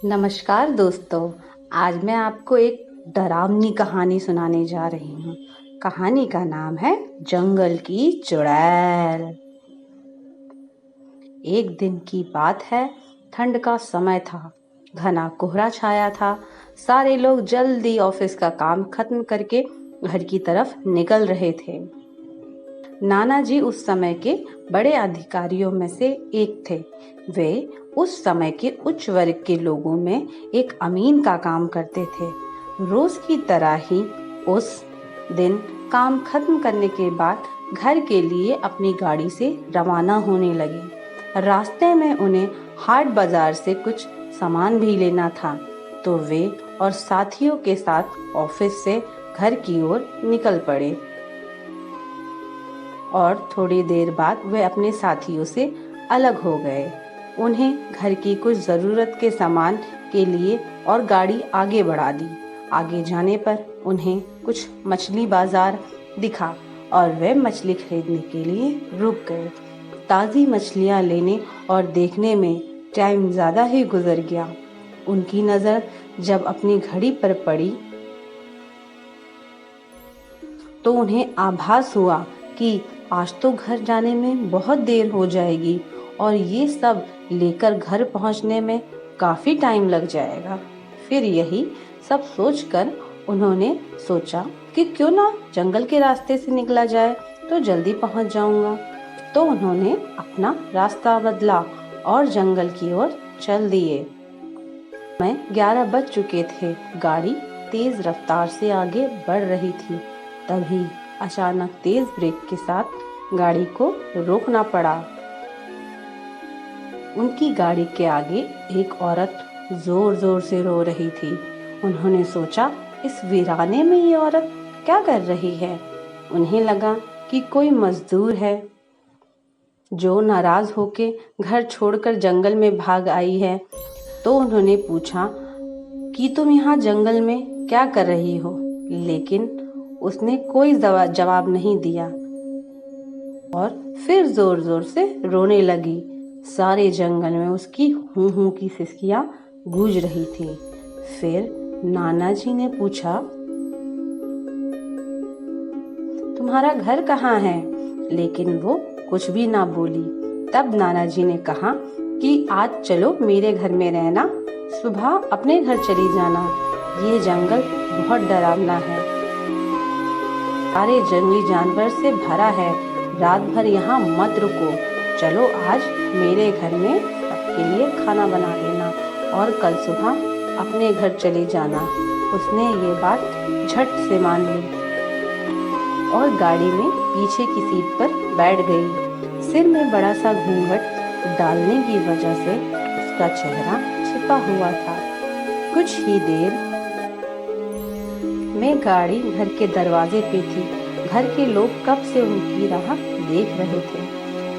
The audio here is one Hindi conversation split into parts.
नमस्कार दोस्तों। आज मैं आपको एक डरावनी कहानी सुनाने जा रही हूँ। कहानी का नाम है जंगल की चुड़ैल। एक दिन की बात है, ठंड का समय था। घना कोहरा छाया था। सारे लोग जल्दी ऑफिस का काम खत्म करके घर की तरफ निकल रहे थे। नाना जी उस समय के बड़े अधिकारियों में से एक थे। वे उस समय के उच्च वर्ग के लोगों में एक अमीन का काम करते थे। रोज की तरह ही उस दिन काम खत्म करने के बाद घर के लिए अपनी गाड़ी से रवाना होने लगे। रास्ते में उन्हें हाट बाजार से कुछ सामान भी लेना था, तो वे और साथियों के साथ ऑफिस से घर की ओर निकल पड़े। और थोड़ी देर बाद वे अपने साथियों से अलग हो गए। उन्हें घर की कुछ ज़रूरत के सामान के लिए और गाड़ी आगे बढ़ा दी। आगे जाने पर उन्हें कुछ मछली बाजार दिखा और वे मछली खरीदने के लिए रुक गए। ताज़ी मछलियाँ लेने और देखने में टाइम ज़्यादा ही गुजर गया। उनकी नज़र जब अपनी घड़ी पर पड़ी तो उन्हें आभास हुआ कि आज तो घर जाने में बहुत देर हो जाएगी और ये सब लेकर घर पहुंचने में काफी टाइम लग जाएगा। फिर यही सब सोचकर उन्होंने सोचा कि क्यों ना जंगल के रास्ते से निकला जाए, तो जल्दी पहुंच जाऊंगा। तो उन्होंने अपना रास्ता बदला और जंगल की ओर चल दिए। मैं 11 बज चुके थे। गाड़ी तेज रफ्तार से आगे बढ़ रही थी। तभी अचानक तेज ब्रेक के साथ गाड़ी को रोकना पड़ा। उनकी गाड़ी के आगे एक औरत जोर जोर से रो रही थी। उन्होंने सोचा, इस वीराने में ये औरत क्या कर रही है। उन्हें लगा कि कोई मजदूर है जो नाराज होके घर छोड़कर जंगल में भाग आई है। तो उन्होंने पूछा कि तुम यहाँ जंगल में क्या कर रही हो, लेकिन उसने कोई जवाब नहीं दिया और फिर जोर जोर से रोने लगी। सारे जंगल में उसकी हूं हूं की सिसकियां गूंज रही थी। फिर नाना जी ने पूछा, तुम्हारा घर कहाँ है? लेकिन वो कुछ भी ना बोली। तब नाना जी ने कहा कि आज चलो मेरे घर में रहना, सुबह अपने घर चली जाना। ये जंगल बहुत डरावना है, सारे जंगली जानवर से भरा है। रात भर यहाँ मत रुको। चलो आज मेरे घर में सबके लिए खाना बना देना और कल सुबह अपने घर चली जाना। उसने ये बात झट से मान ली और गाड़ी में पीछे की सीट पर बैठ गई। सिर में बड़ा सा घूंघट डालने की वजह से उसका चेहरा छिपा हुआ था। कुछ ही देर में गाड़ी घर के दरवाजे पे थी। घर के लोग कब से उनकी राह देख रहे थे।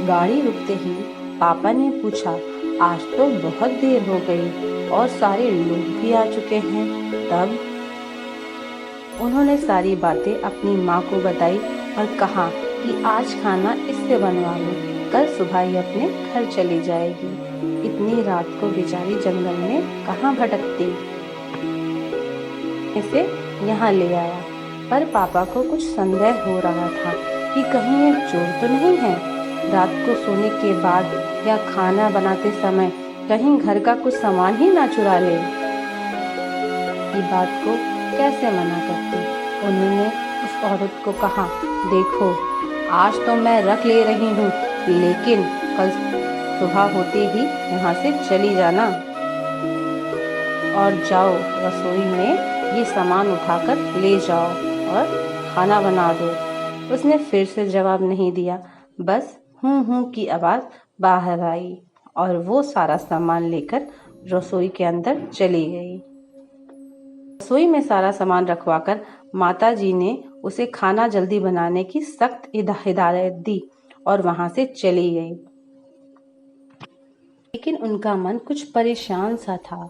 गाड़ी रुकते ही पापा ने पूछा, आज तो बहुत देर हो गई और सारे लोग भी आ चुके हैं। तब उन्होंने सारी बातें अपनी माँ को बताई और कहा कि आज खाना इससे बनवा लो, कल सुबह ही अपने घर चली जाएगी। इतनी रात को बेचारी जंगल में कहाँ भटकती। इसे यहाँ ले आया, पर पापा को कुछ संदेह हो रहा था कि कहीं ये चोर तो नहीं है। रात को सोने के बाद या खाना बनाते समय कहीं घर का कुछ सामान ही ना चुरा ले। ये बात को कैसे मना करती। उन्होंने उस औरत को कहा, देखो आज तो मैं रख ले रही हूँ, लेकिन कल सुबह होते ही यहाँ से चली जाना और जाओ रसोई में ये सामान उठाकर ले जाओ और खाना बना दो। उसने फिर से जवाब नहीं दिया, बस हूँ की आवाज़ बाहर आई और वो सारा सामान लेकर रसोई के अंदर चली गई। रसोई में सारा सामान रखवाकर माताजी ने उसे खाना जल्दी बनाने की सख्त हिदायत दी और वहां से चली गई। लेकिन उनका मन कुछ परेशान सा था।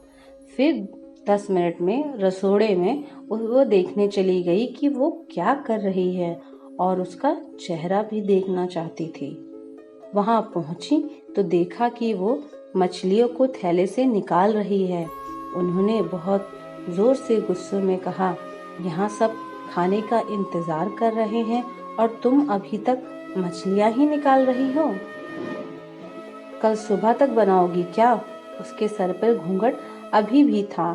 फिर 10 मिनट में रसोड़े में वो देखने चली गई कि वो क्या कर रही है और उसका चेहरा भी देखना चाहती थी। वहां पहुंची तो देखा कि वो मछलियों को थैले से निकाल रही है। उन्होंने बहुत जोर से गुस्से में कहा, यहाँ सब खाने का इंतजार कर रहे हैं और तुम अभी तक मछलियाँ ही निकाल रही हो। कल सुबह तक बनाओगी क्या? उसके सर पर घूंघट अभी भी था,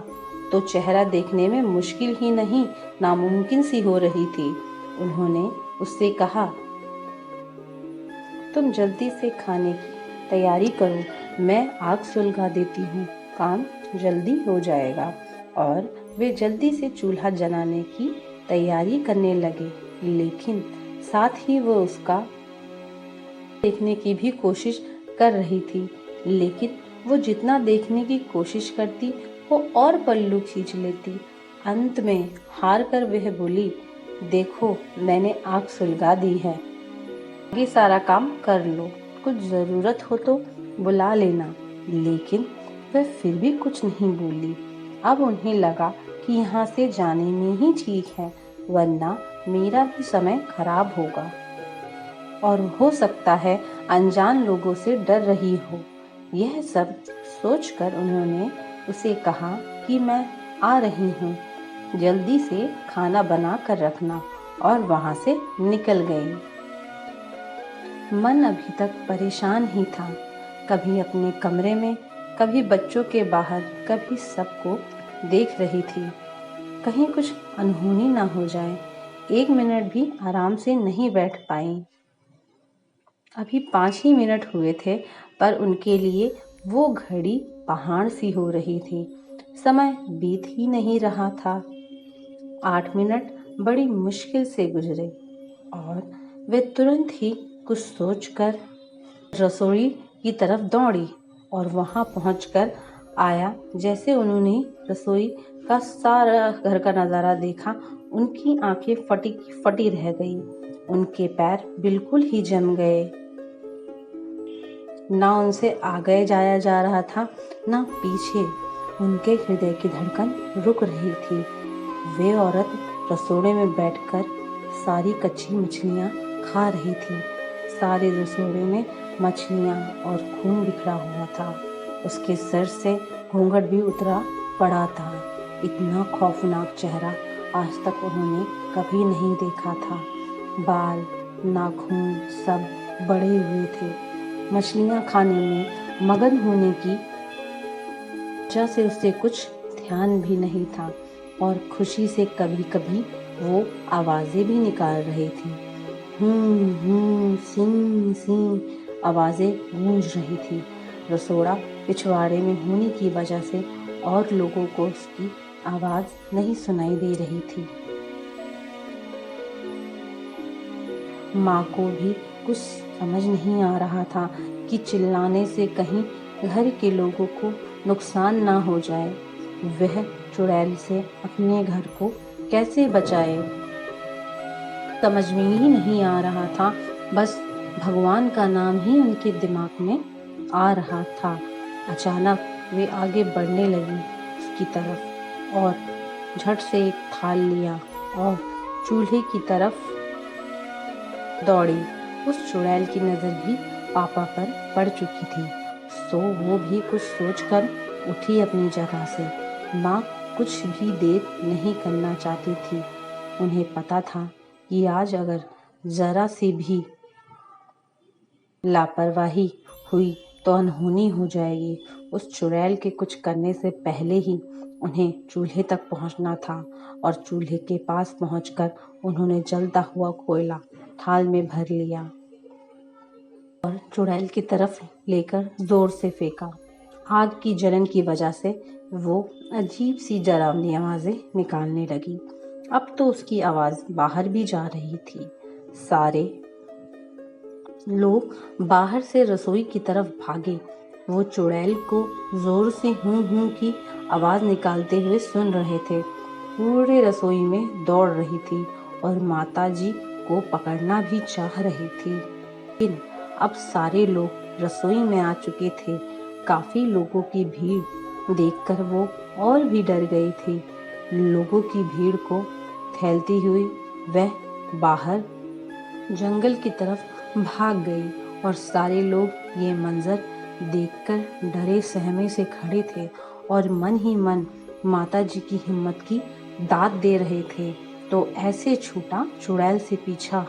तो चेहरा देखने में मुश्किल ही नहीं, नामुमकिन सी हो रही थी। उन्होंने उससे कहा, तुम जल्दी से खाने की तैयारी करो, मैं आग सुलगा देती हूँ, काम जल्दी हो जाएगा। और वे जल्दी से चूल्हा जलाने की तैयारी करने लगे, लेकिन साथ ही वो उसका देखने की भी कोशिश कर रही थी। लेकिन वो जितना देखने की कोशिश करती, वो और पल्लू खींच लेती। अंत में हार कर वह बोली, देखो मैंने आग सुलगा दी है, आगे सारा काम कर लो, कुछ जरूरत हो तो बुला लेना। लेकिन वह फिर भी कुछ नहीं बोली। अब उन्हें लगा कि यहाँ से जाने में ही ठीक है, वरना मेरा भी समय खराब होगा और हो सकता है अनजान लोगों से डर रही हो। यह सब सोचकर उन्होंने उसे कहा कि मैं आ रही हूँ, जल्दी से खाना बना कर रखना, और वहाँ से निकल गई। मन अभी तक परेशान ही था, कभी अपने कमरे में, कभी बच्चों के बाहर, कभी सबको देख रही थी, कहीं कुछ अनहोनी ना हो जाए। 1 मिनट भी आराम से नहीं बैठ पाई। अभी 5 ही मिनट हुए थे, पर उनके लिए वो घड़ी पहाड़ सी हो रही थी। समय बीत ही नहीं रहा था। 8 मिनट बड़ी मुश्किल से गुजरे और वे तुरंत ही कुछ सोचकर रसोई की तरफ दौड़ी और वहां पहुंचकर आया जैसे उन्होंने रसोई का सारा घर का नज़ारा देखा, उनकी आंखें फटी फटी रह गई, उनके पैर बिल्कुल ही जम गए। ना उनसे आगे जाया जा रहा था, ना पीछे। उनके हृदय की धड़कन रुक रही थी। वे औरत रसोड़े में बैठकर सारी कच्ची मछलियाँ खा रही थी। सारे रसोड़े में मछलियाँ और खून बिखरा हुआ था। उसके सर से घूंघट भी उतरा पड़ा था। इतना खौफनाक चेहरा आज तक उन्होंने कभी नहीं देखा था। बाल, नाखून सब बड़े हुए थे। मछलियाँ खाने में मगन होने की वजह से उसे कुछ ध्यान भी नहीं था और खुशी से कभी कभी वो आवाजें भी निकाल रही थी। सिंह सिंह आवाजें गूंज रही थी। रसोड़ा पिछवाड़े में होने की वजह से और लोगों को उसकी आवाज नहीं सुनाई दे रही थी। माँ को भी कुछ समझ नहीं आ रहा था कि चिल्लाने से कहीं घर के लोगों को नुकसान ना हो जाए। वह चुड़ैल से अपने घर को कैसे बचाए, समझ में ही नहीं आ रहा था। बस भगवान का नाम ही उनके दिमाग में आ रहा था। अचानक वे आगे बढ़ने लगी उसकी तरफ और झट से एक थाल लिया और चूल्हे की तरफ दौड़ी। उस चुड़ैल की नजर भी पापा पर पड़ चुकी थी, तो वो भी कुछ सोचकर उठी अपनी जगह से। माँ कुछ भी देर नहीं करना चाहती थी। उन्हें पता था कि आज अगर जरा सी भी लापरवाही हुई तो अनहोनी हो जाएगी। उस चुड़ैल के कुछ करने से पहले ही उन्हें चूल्हे तक पहुंचना था और चूल्हे के पास पहुंचकर उन्होंने जलता हुआ कोयला थाल में भर लिया और चुड़ैल की तरफ लेकर जोर से फेंका। आग की जलन की वजह से वो अजीब सी डरावनी आवाजें निकालने लगी। अब तो उसकी आवाज बाहर भी जा रही थी। सारे लोग बाहर से रसोई की तरफ भागे। वो चुड़ैल को जोर से हूं की आवाज निकालते हुए सुन रहे थे। पूरे रसोई में दौड़ रही थी और माताजी को पकड़ना भी चाह रही थी। लेकिन अब सारे लोग रसोई में आ चुके थे। काफी लोगों की भीड़ देखकर वो और भी डर गई थी। लोगों की भीड़ को फैलती हुई वह बाहर जंगल की तरफ भाग गई और सारे लोग ये मंजर देखकर डरे सहमे से खड़े थे और मन ही मन माता जी की हिम्मत की दाद दे रहे थे। तो ऐसे छूटा चुड़ैल से पीछा।